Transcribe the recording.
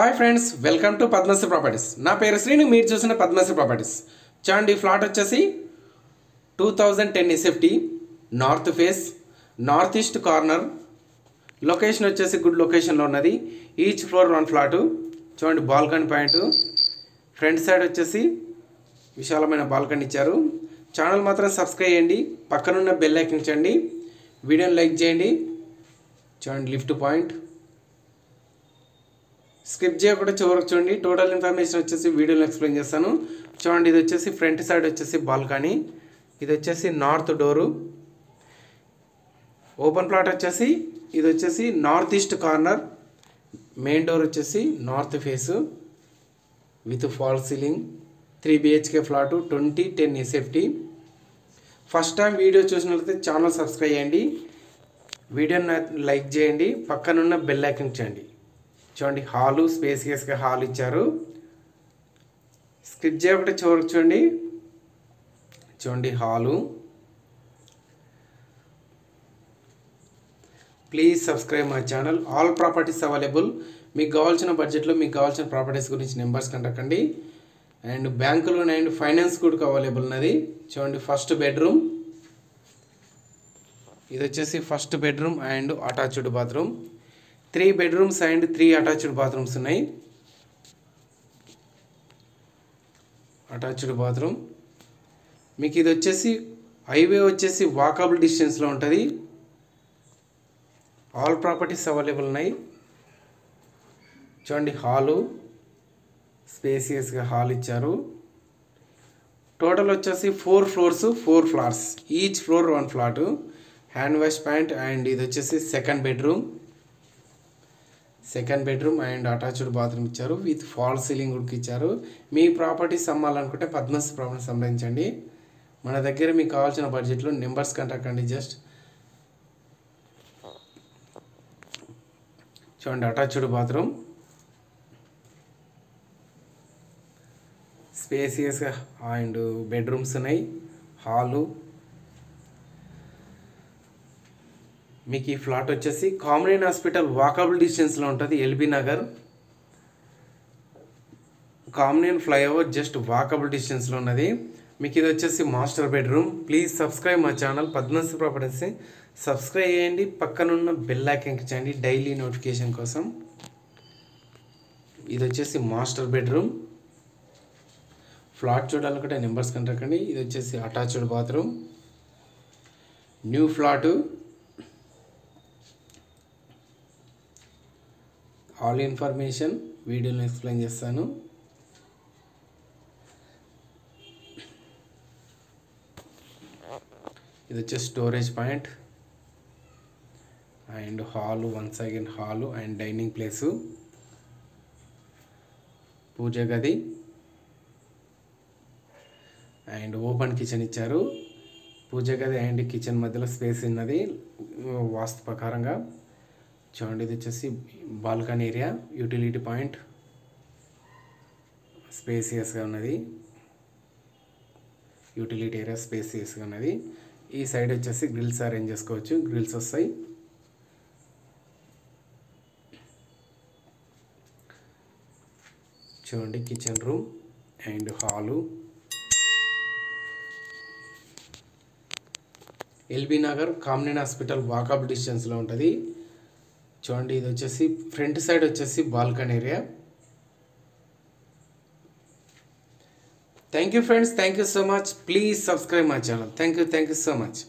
Hi friends, welcome to Padmashri properties. నా పేరు శ్రీను, మీరు చూసిన పద్మశ్రీ ప్రాపర్టీస్. చూడండి, ఈ ఫ్లాట్ వచ్చేసి 2010 SFT, north face, north east corner. Location వచ్చేసి గుడ్ లొకేషన్లో ఉన్నది. Each floor 1 flat. చూడండి, బాల్కనీ పాయింట్. ఫ్రంట్ సైడ్ వచ్చేసి విశాలమైన బాల్కనీ ఇచ్చారు. ఛానల్ మాత్రం సబ్స్క్రైబ్ చేయండి, పక్కనున్న బెల్ ఐకాన్ ఇచ్చండి, వీడియోని లైక్ చేయండి. చూడండి, లిఫ్ట్ పాయింట్. స్కిప్ చేయకుండా చివరికి చూడండి. టోటల్ ఇన్ఫర్మేషన్ వచ్చేసి వీడియోలో ఎక్స్ప్లెయిన్ చేస్తాను. చూడండి, ఇది వచ్చేసి ఫ్రంట్ సైడ్ వచ్చేసి బాల్కనీ. ఇది వచ్చేసి నార్త్ డోరు. ఓపెన్ ప్లాట్ వచ్చేసి ఇది వచ్చేసి north east corner. Main door వచ్చేసి north face with fall ceiling. 3 BHK flat, 2010 SFT. First time video చూసినట్లయితే ఛానల్ సబ్స్క్రైబ్ చేయండి, వీడియోని లైక్ చేయండి, పక్కనున్న బెల్ ఐకాన్ చేయండి. చూడండి, హాలు స్పేసియస్గా హాల్ ఇచ్చారు. స్కిప్ చేయకుండా చివరికి చూడండి. చూడండి, hall. Please subscribe my channel. All properties available. మీకు కావాల్సిన బడ్జెట్లో మీకు కావాల్సిన ప్రాపర్టీస్ గురించి నెంబర్స్ కంటకండి. అండ్ బ్యాంకులో అండ్ ఫైనాన్స్ కూడా అవైలబుల్ ఉన్నది. చూడండి, ఫస్ట్ బెడ్రూమ్. ఇది వచ్చేసి first bedroom and attached bathroom. 3 bedrooms and 3 attached bathrooms ఉన్నాయి. Attached bathroom. మీకు ఇది వచ్చేసి హైవే వచ్చేసి వాకబుల్ డిస్టెన్స్లో ఉంటుంది. ఆల్ ప్రాపర్టీస్ అవైలబుల్ ఉన్నాయి. చూడండి, హాలు స్పేసియస్గా హాల్ ఇచ్చారు. టోటల్ వచ్చేసి 4 floors 4 flats. Each floor 1 flat. Hand wash point. And ఇది వచ్చేసి second bedroom and attached bathroom ఇచ్చారు. విత్ ఫాల్ సీలింగ్ కూడా ఇచ్చారు. మీ ప్రాపర్టీస్ అమ్మాలనుకుంటే పద్మశ్రీ ప్రాపర్టీస్ సంప్రదించండి. మన దగ్గర మీకు కావాల్సిన బడ్జెట్లో నెంబర్స్ కంటాకండి. జస్ట్ చూడండి, అటాచ్డ్ బాత్రూమ్. స్పేసియస్గా అండ్ బెడ్రూమ్స్ ఉన్నాయి. హాలు. మీకు ఈ ఫ్లాట్ వచ్చేసి కామరేన్ హాస్పిటల్ వాకబుల్ డిస్టెన్స్లో ఉంటుంది. LB Nagar Kamineni flyover just walkable డిస్టెన్స్లో ఉన్నది. మీకు ఇది వచ్చేసి మాస్టర్ బెడ్రూమ్. ప్లీజ్ సబ్స్క్రైబ్ మా ఛానల్ పద్మశ్రీ ప్రాపర్టీస్. సబ్స్క్రైబ్ చేయండి, పక్కనున్న బెల్ ఐకాన్ ఇచ్చండి డైలీ నోటిఫికేషన్ కోసం. ఇది వచ్చేసి మాస్టర్ బెడ్రూమ్. ఫ్లాట్ చూడాలనుకుంటే నెంబర్స్ కంటకండి. ఇది వచ్చేసి attached bathroom. New flat. All information వీడియోలో ఎక్స్ప్లెయిన్ చేస్తాను. ఇది వచ్చే storage point and hall. Once again hall and dining place. Puja గది అండ్ ఓపెన్ కిచెన్ ఇచ్చారు. పూజ గది అండ్ కిచెన్ మధ్యలో స్పేస్ ఉన్నది వాస్తు ప్రకారంగా. చూడండి, ఇది వచ్చేసి బాల్కనీ ఏరియా. యూటిలిటీ పాయింట్ స్పేసియస్గా ఉన్నది. యూటిలిటీ ఏరియా స్పేసియస్గా ఉన్నది. ఈ సైడ్ వచ్చేసి గ్రిల్స్ అరేంజ్ చేసుకోవచ్చు. గ్రిల్స్ వస్తాయి. చూడండి, kitchen room and hall. LB Nagar Kamineni hospital walkable డిస్టెన్స్లో ఉంటుంది. చూడండి, ఇది వచ్చేసి ఫ్రంట్ సైడ్ వచ్చేసి balcony area. Thank you friends, thank you so much. Please subscribe my channel. Thank you so much.